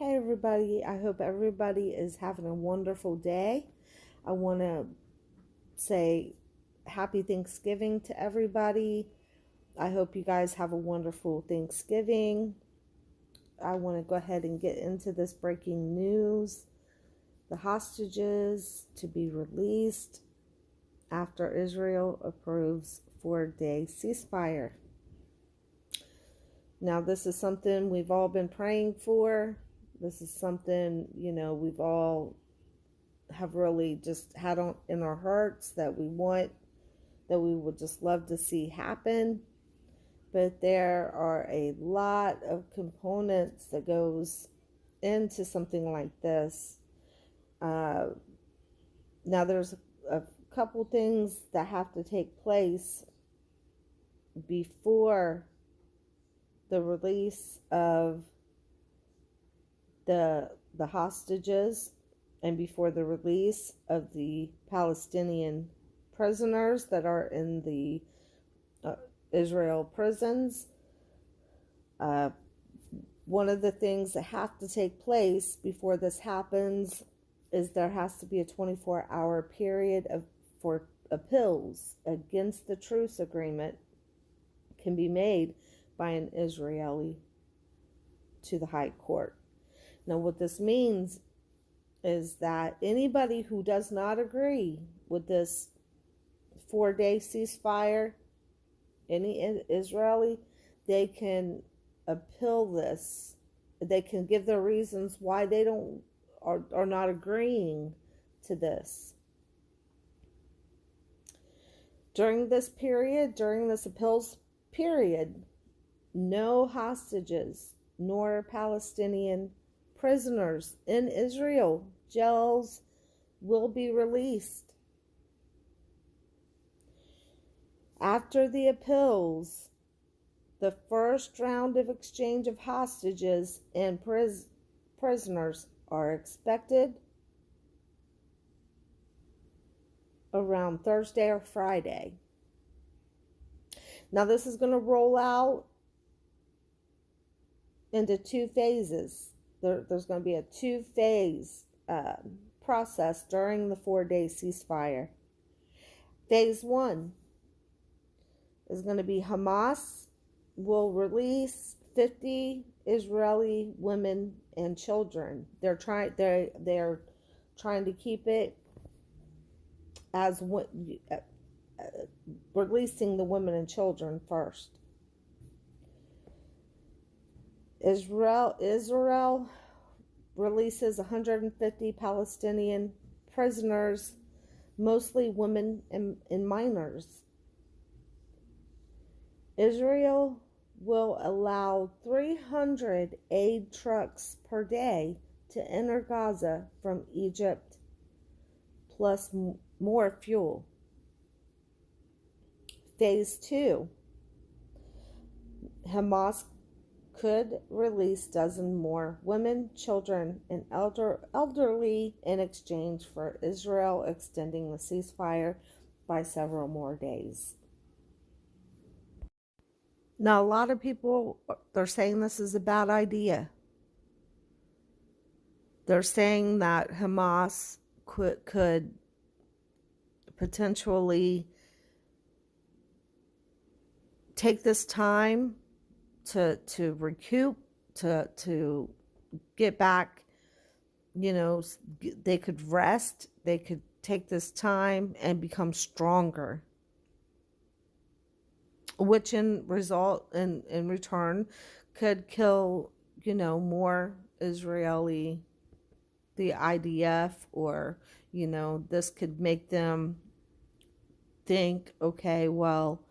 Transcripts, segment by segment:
Hey everybody, I hope everybody is having a wonderful day. I want to say happy Thanksgiving to everybody. I hope you guys have a wonderful Thanksgiving. I want to go ahead and get into this breaking news. The hostages to be released after Israel approves 4-day ceasefire. Now, this is something we've all been praying for. This is something, we've all have really just had on in our hearts that we would just love to see happen. But there are a lot of components that goes into something like this. Now there's a couple things that have to take place before the release of the hostages and before the release of the Palestinian prisoners that are in the Israel prisons. One of the things that have to take place before this happens is there has to be a 24-hour period for appeals against the truce agreement can be made by an Israeli to the High Court. Now, what this means is that anybody who does not agree with this 4-day ceasefire, any Israeli, they can appeal this. They can give their reasons why they are not agreeing to this. During this appeals period, no hostages nor Palestinian prisoners in Israel jails will be released. After the appeals, the first round of exchange of hostages and prisoners are expected around Thursday or Friday. Now, this is going to roll out into two phases. There's going to be a two-phase process during the 4-day ceasefire. Phase 1 is going to be Hamas will release 50 Israeli women and children. They're trying to keep it as releasing the women and children first. Israel releases 150 Palestinian prisoners, mostly women and minors. Israel will allow 300 aid trucks per day to enter Gaza from Egypt, plus more fuel. Phase 2, Hamas could release dozen more women, children, and elderly in exchange for Israel extending the ceasefire by several more days. Now, a lot of people, they're saying this is a bad idea. They're saying that Hamas could potentially take this time to recoup, to get back, they could rest, they could take this time and become stronger, which in return could kill, more Israeli, the IDF, or, this could make them think, okay, well,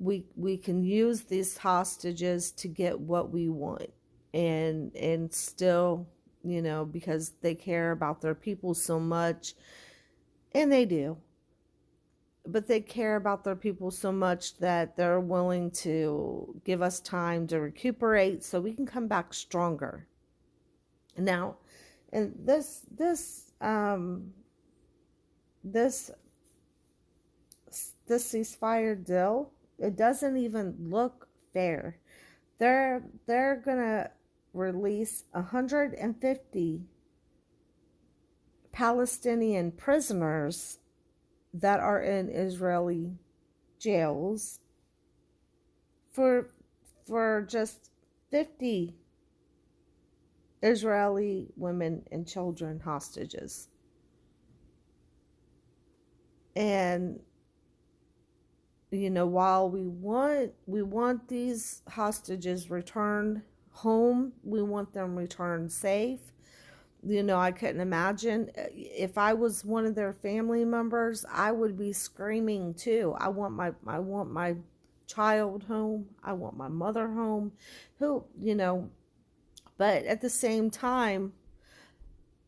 we can use these hostages to get what we want, and still, because they care about their people so much, and they do, but they care about their people so much that they're willing to give us time to recuperate so we can come back stronger. Now, and this ceasefire deal, it doesn't even look fair. They're gonna release 150 Palestinian prisoners that are in Israeli jails for just 50 Israeli women and children hostages. And while we want these hostages returned home, we want them returned safe. I couldn't imagine if I was one of their family members, I would be screaming too. I want my child home. I want my mother home. But at the same time,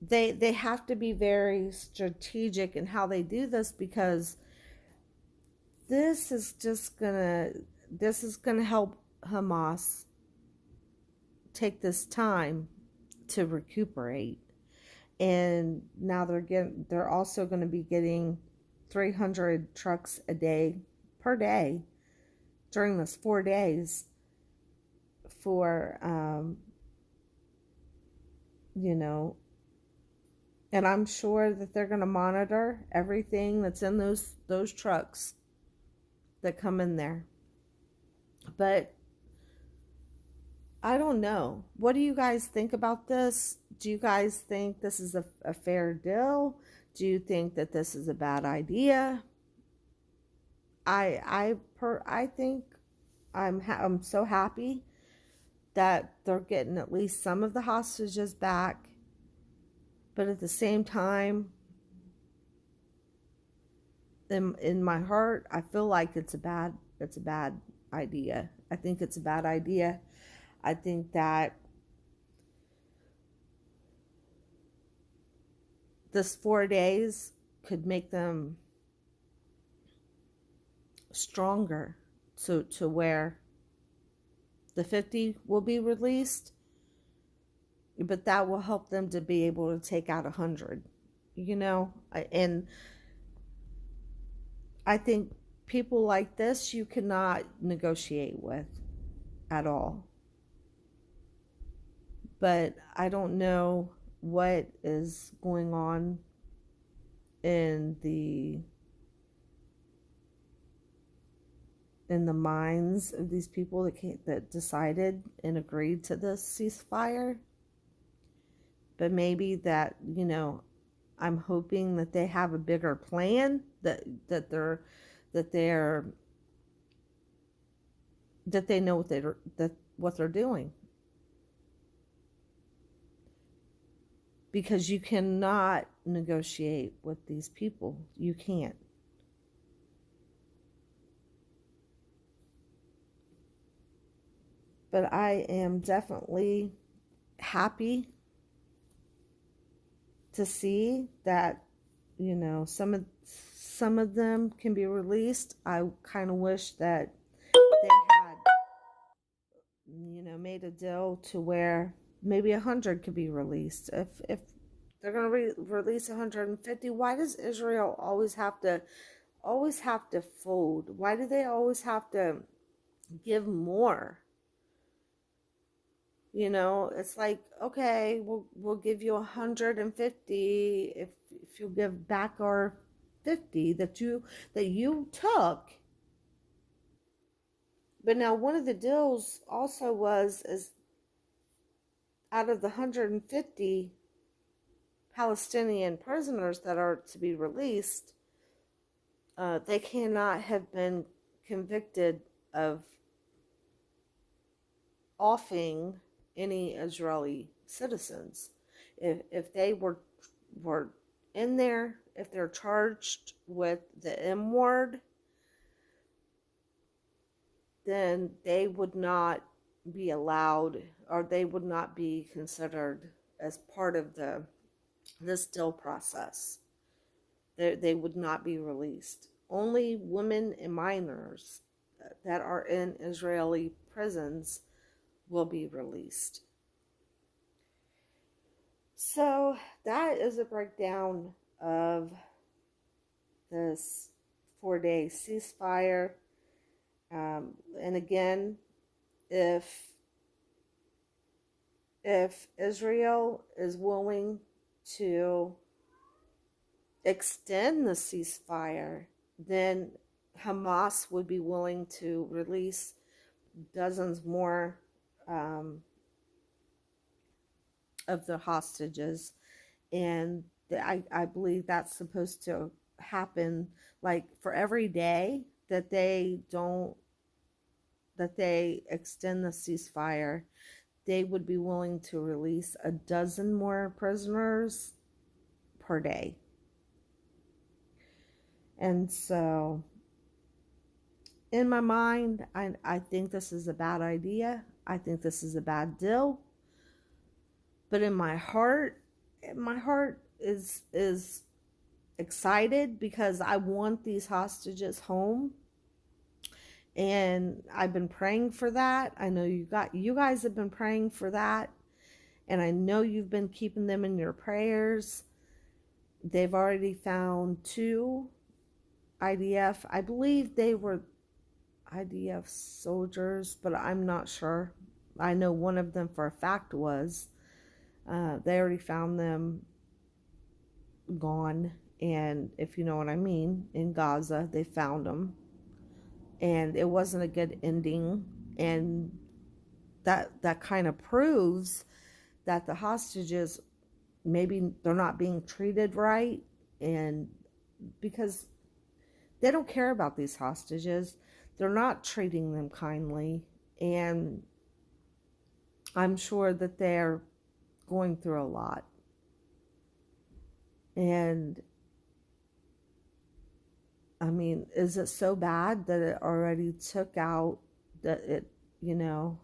they have to be very strategic in how they do this, because this is just gonna help Hamas take this time to recuperate. And now they're also going to be getting 300 trucks a day per day during this 4 days for and I'm sure that they're going to monitor everything that's in those trucks that come in there. But I don't know. What do you guys think about this? Do you guys think this is a fair deal? Do you think that this is a bad idea? I think I'm so happy that they're getting at least some of the hostages back. But at the same time, in my heart, I feel like it's a bad idea. I think it's a bad idea. I think that this 4 days could make them stronger to where the 50 will be released, but that will help them to be able to take out 100, and I think people like this you cannot negotiate with at all. But I don't know what is going on in the minds of these people that decided and agreed to this ceasefire. But maybe that, I'm hoping that they have a bigger plan, that they know what they're doing. Because you cannot negotiate with these people. You can't. But I am definitely happy to see that, some of them can be released. I kind of wish that they had, made a deal to where maybe 100 could be released. If they're going to release 150, why does Israel always have to fold? Why do they always have to give more? It's like, okay, we'll give you 150 if you give back our 50 that you took. But now one of the deals also is out of the 150 Palestinian prisoners that are to be released, they cannot have been convicted of offing any Israeli citizens. If they were in there, if they're charged with the M word, then they would not be allowed, or they would not be considered as part of this deal process. They would not be released. Only women and minors that are in Israeli prisons will be released. So that is a breakdown of this 4-day ceasefire. And again, if if Israel is willing to extend the ceasefire, then Hamas would be willing to release dozens more um, of the hostages. And I believe that's supposed to happen like for every day that they don't, that they extend the ceasefire, they would be willing to release a dozen more prisoners per day. And so, in my mind, I think this is a bad idea. I think this is a bad deal. But in my heart is excited because I want these hostages home. And I've been praying for that. I know you guys have been praying for that. And I know you've been keeping them in your prayers. They've already found 2 IDF. I believe they were IDF soldiers, but I'm not sure. I know one of them for a fact was. They already found them gone. And if you know what I mean, in Gaza, they found them. And it wasn't a good ending. And that kind of proves that the hostages, maybe they're not being treated right. And because they don't care about these hostages, they're not treating them kindly. And I'm sure that they're going through a lot. And I mean, is it so bad that it already took out, that it, you know,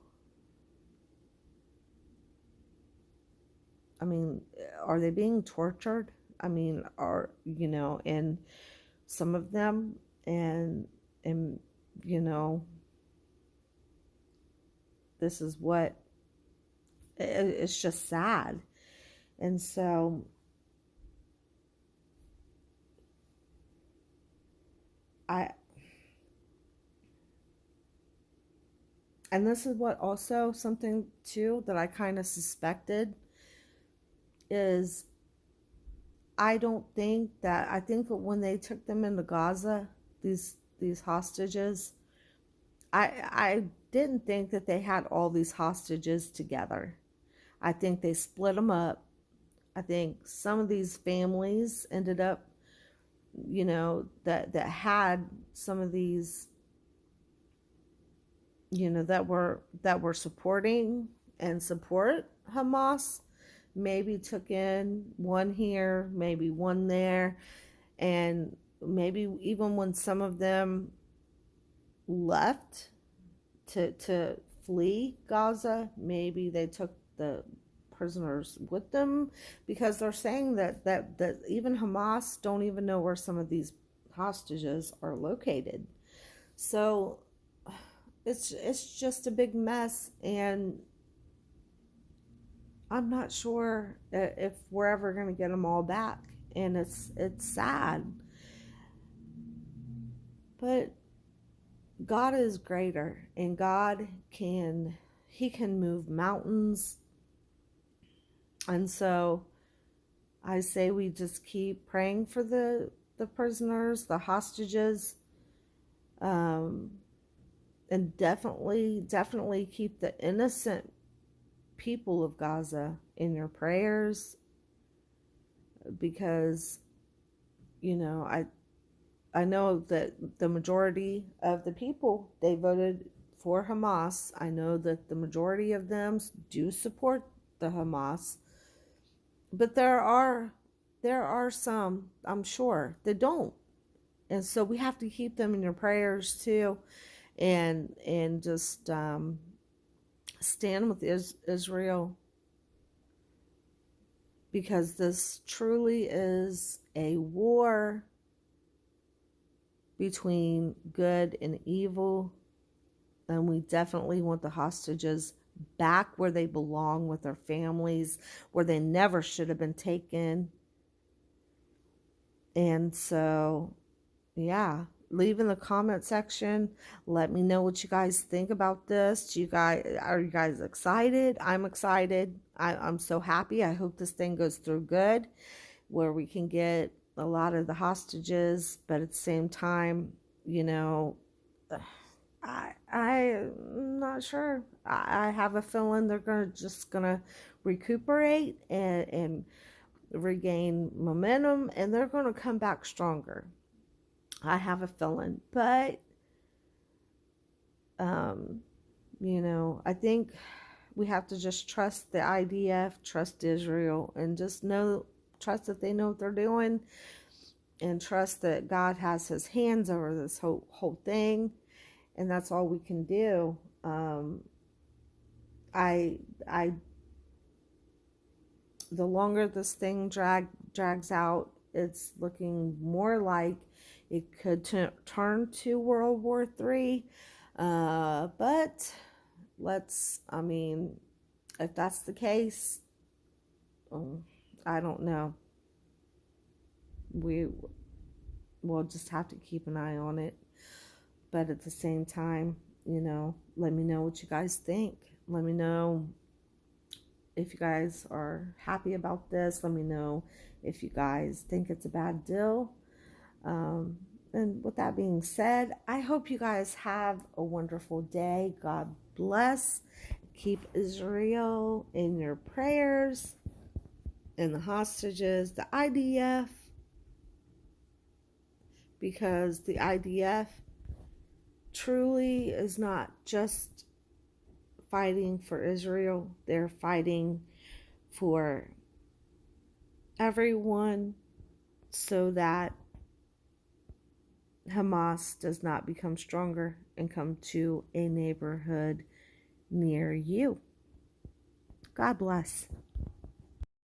I mean, are they being tortured? I mean, are, you know, and some of them, and you know, this is what, it's just sad. And so I, and this is what also something too that I kind of suspected is, I don't think that, I think that when they took them into Gaza, these hostages, I didn't think that they had all these hostages together. I think they split them up. I think some of these families ended up, you know, that had some of these, you know, that were supporting and support Hamas, maybe took in one here, maybe one there. And maybe even when some of them left to flee Gaza, maybe they took the prisoners with them, because they're saying that even Hamas don't even know where some of these hostages are located. So it's just a big mess. And I'm not sure if we're ever going to get them all back. And it's sad. But God is greater, and He can move mountains. And so I say we just keep praying for the prisoners, the hostages, and definitely keep the innocent people of Gaza in your prayers, because, you know, I know that the majority of the people, they voted for Hamas. I know that the majority of them do support the Hamas, but there are some, I'm sure, that don't. And so we have to keep them in your prayers too, and just stand with Israel, because this truly is a war between good and evil. And we definitely want the hostages back where they belong, with their families, where they never should have been taken. And so, yeah, leave in the comment section. Let me know what you guys think about this. Are you guys excited? I'm excited. I'm so happy. I hope this thing goes through good, where we can get a lot of the hostages, but at the same time, you know, I'm not sure. I have a feeling they're gonna recuperate and regain momentum, and they're gonna come back stronger. I have a feeling, but um, I think we have to just trust the IDF, trust Israel, and just trust that they know what they're doing, and trust that God has His hands over this whole thing, and that's all we can do. I I the longer this thing drags out, it's looking more like it could turn to World War III. But I mean, if that's the case, um, I don't know. We'll just have to keep an eye on it. But at the same time, let me know what you guys think. Let me know if you guys are happy about this. Let me know if you guys think it's a bad deal. And with that being said, I hope you guys have a wonderful day. God bless. Keep Israel in your prayers, and the hostages, the IDF, because the IDF truly is not just fighting for Israel, they're fighting for everyone so that Hamas does not become stronger and come to a neighborhood near you. God bless.